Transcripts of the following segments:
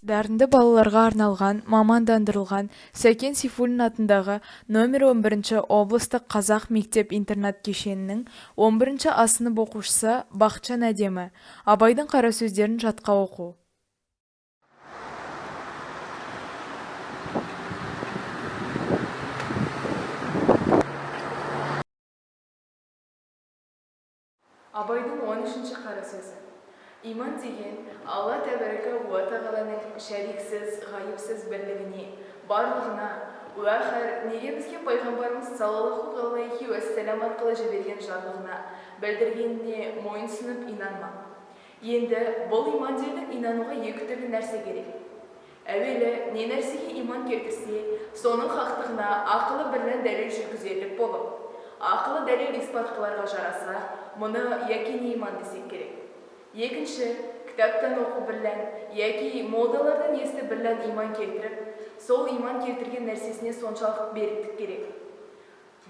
Дарынды балаларға арналған мамандандырылған Сәкен Сейфуллин атындағы номер 11 облыстық қазақ мектеп-интернат кешенінің 11 А сынып оқушысы Бақытжан Әдемі Абайдың қара сөздерін жатқа оқу. Абайдың 13 қара сөзі. Иман деген Алла тәбәрәка уа тағаланың шәриксіз, ғайыпсыз бірлігіне, барлығына, уәхір неге бізге пайғамбарымыз саллаллаху алейхи уәссәлам арқылы жіберген жарлығына білдіргеніне мойынсұнып инанмақ. Енді бұл иман деудің инануға екі түрлі нәрсе керек. Әуелі не нәрсеге иман келтірсе, соның хақтығына ақылы бірлен дәлел жүргізерлік болып, ақылы дәлел испатқыларға жараса, мұны яки не иман десек керек. Екінші, кітаптан оқу бірлән, яки молдалардан есті бірлән иман келтіріп, сол иман келтірген нәрсесіне соншалық беріктік керек.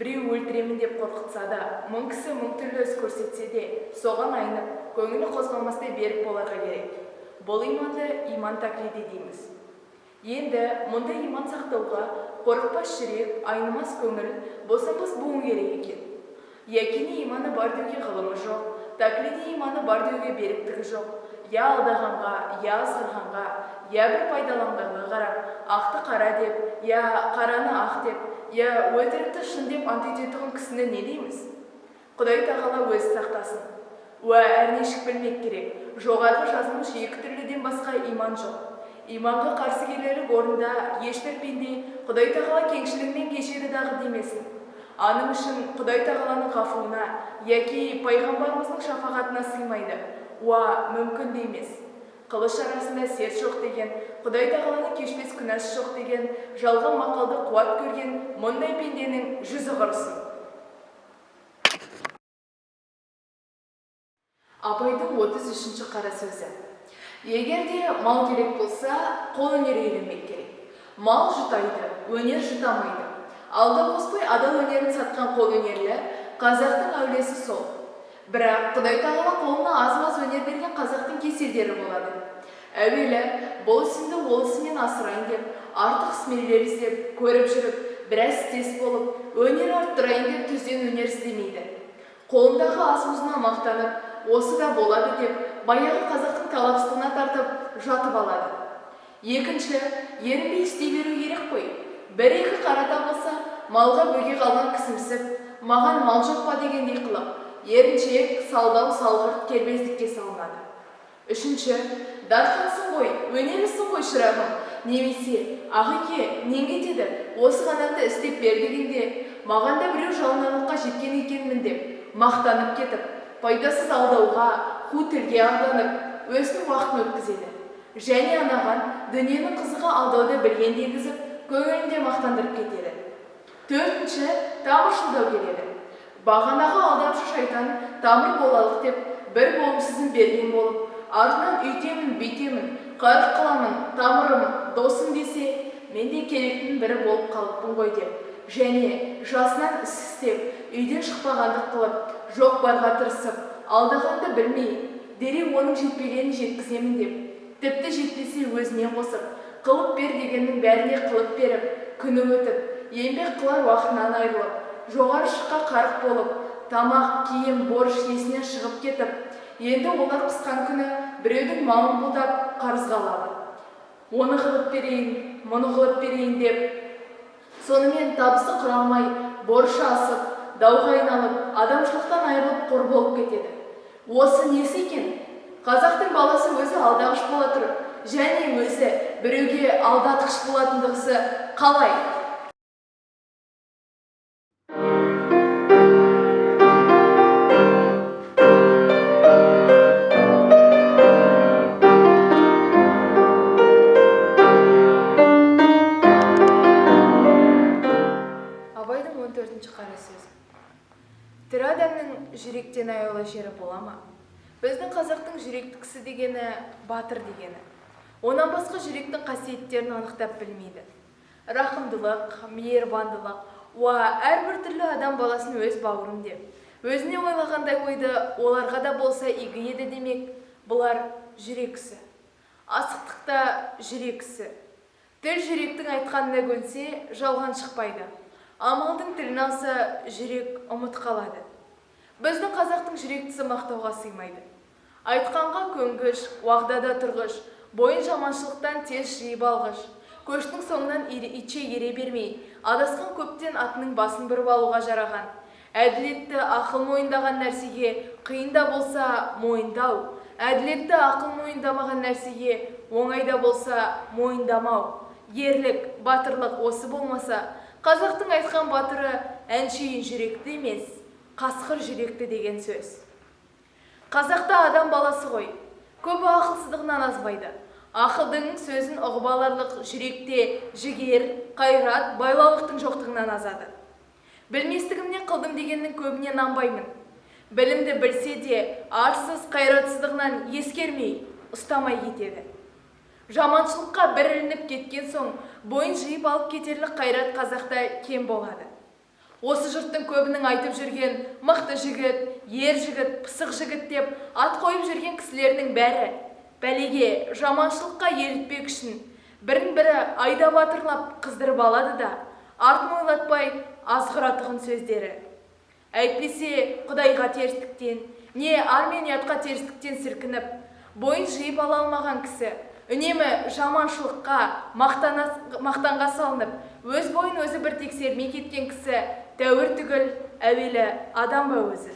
Біреу өлтіремін деп қорқытса да, мың кісі мың түрлі іс көрсетсе де, соған айнып, көңілі қозғалмастай берік боларға керек. Бұл иманды иман таклиди дейміз. Енді мұнда иман сақтауға қорықпас жүрек, айнымас көңіл, босанбас буын керек екен. Якини иманы бар деуге ғылымы жоқ, таклиди иманы бар деуге беріктігі жоқ. Я алдағанға, я азғырғанға, я бір пайдаланғанға қарап, ақты қара деп, я қараны ақ деп, я өтірікті шын деп ант ететұғын кісіні не дейміз? Құдай тағала өзі сақтасын. Уә әрнешік білмек керек. Жоғарғы жазылмыш екі түрліден басқа иман жоқ. Иманға қарсы келерлік орында ешбір пенде Құдай тағала кеңшілігімен кешеді дағы демесін. Аның үшін Құдай тағаланың ғафуына, яки пайғамбарымыздың шафағатына сыймайды. Уа, мүмкін де емес. Қылыш арасында сет жоқ деген, Құдай тағаланың кешпес күнәсі жоқ деген, жалған мақалды қуат көрген мұндай пенденің жүзі құрысын. Абайдың 33 қара сөзі. Егерде мал керек болса, қол өнер үйренмек керек. Мал жұтайды, өнер жұтамайды. Алда қоспай адал өнерін сатқан қол өнерлі қазақтың әулесі сол. Бірақ Құдай тағала қолына аз-маз өнер берген қазақтың кеселдері болады. Әуелі бұл ісімді ол ісімен асырайын деп, артық ісмерлер іздеп, көріп жүріп, біраз істес болып, өнер арттырайын деп түзден өнер іздемейді. Қолындағы аз-мұзына мақтанып, осы да болады деп, баяғы қазақтың талапсыздығына тартып, жатып алады. Екінші, ерінбей істей беру керек қой. Бір-екі қара табылса, малға бөге қалған кісімсіп, маған мал жоқ па дегендей қылып, еріншек, салдау, салғырт кербездікке салынады. Үшінші, дарқансың ғой, өнемісің ғой шырағым, немесе, ағеке, нең кетеді, осы ғанамды істеп бер дегенде, маған да біреу жалынарлыққа жеткен екенмін деп, мақтанып кетіп, пайдасыз алдауға, қу тілге алданып, өзінің уақытын өткізеді. Және анаған дүниенің қызығы алдауды білген дегізіп, көңілінде мақтандырып кетеді. Төртінші, тамыршылдау келеді. Бағанағы алдамшы шайтан тамыр болалық деп, бір болымсызын берген болып, артынан үйтемін, бүйтемін, қарық қыламын, тамырым, досым десе, мен де керектің бірі болып қалыппын ғой деп, және жасынан іс істеп, үйден шықпағандық қылып, жоқ барға тырысып, алдағанды білмей, дереу оның жетпегенін жеткіземін деп, тіпті жетпесе өзіне қосып, қылып бер дегеннің бәріне қылып беріп, күні өтіп, еңбек қылар уақытынан айырылып, жоғары шыққа қарық болып, тамақ, киім, борыш есінен шығып кетіп, енді олар қысқан күні біреудің малын бұлдап қарызға алады. Оны қылып берейін, мұны қылып берейін деп, сонымен табысы құралмай, борышы асып, дауға айналып, адамшылықтан айырылып қор болып кетеді. Осы несі екен? Қазақтың баласы өзі алдағыш бола тұрып, және өзі біреуге алдатқыш болатындығысы қалай? Абайдың 14 қара сөзі. Тірі адамның жүректен аяулы жері бола ма? Біздің қазақтың жүректі кісі дегені батыр дегені. Онан басқа жүректің қасиеттерін анықтап білмейді. Рақымдылық, мейірбандылық, әрбір түрлі адам баласын өз бауырым деп, өзіне ойлағандай ойды оларға да болса игі еді демек, бұлар жүрек кісі. Асықтықта жүрек ісі. Тіл жүректің айтқанына көнсе, жалған шықпайды. Амалдың тілін алса, жүрек ұмыт қалады. Біздің қазақтың жүректісі мақтауға сыймайды. Айтқанға көнгіш, уағдада тұрғыш, бойын жаманшылықтан тез жиып алғыш. Көштің соңынан итше ере бермей, адасқан көптен атының басын бұрып алуға жараған. Әділетті ақыл мойындаған нәрсеге қиында болса мойындау, әділетті ақыл мойындамаған нәрсеге оңайда болса мойындамау. Ерлік, батырлық осы болмаса, қазақтың айтқан батыры әншейін жүректі емес, қасқыр жүректі деген сөз. Қазақта адам баласы ғой, көбі ақылсыздығынан азбайды. Ақылдың сөзін ұғып аларлық жүректе жігер, қайрат, байлаулықтың жоқтығынан азады. Білместігімнен қылдым дегеннің көбіне нанбаймын. Білімді білсе де, арсыз, қайратсыздығынан ескермей, ұстамай кетеді. Жаманшылыққа бір ілініп кеткен соң, бойын жиып алып кетерлік қайрат қазақта кем болады. Осы жұрттың көбінің айтып жүрген мықты жігіт, ер жігіт, пысық жігіт деп ат қойып жүрген кісілердің бәрі бәлеге, жаманшылыққа елітпек үшін бірін-бірі айда батырлап қыздырып алады да, артын ойлатпай азғыратығын сөздері. Әйтпесе Құдайға терістіктен, не ар мен ұятқа терістіктен сіркініп, бойын жиып ала алмаған кісі үнемі жаманшылыққа, мақтанға салынып, өз бойын өзі бір тексермей кеткен кісі тәуір түгіл, әуелі адам ба өзі.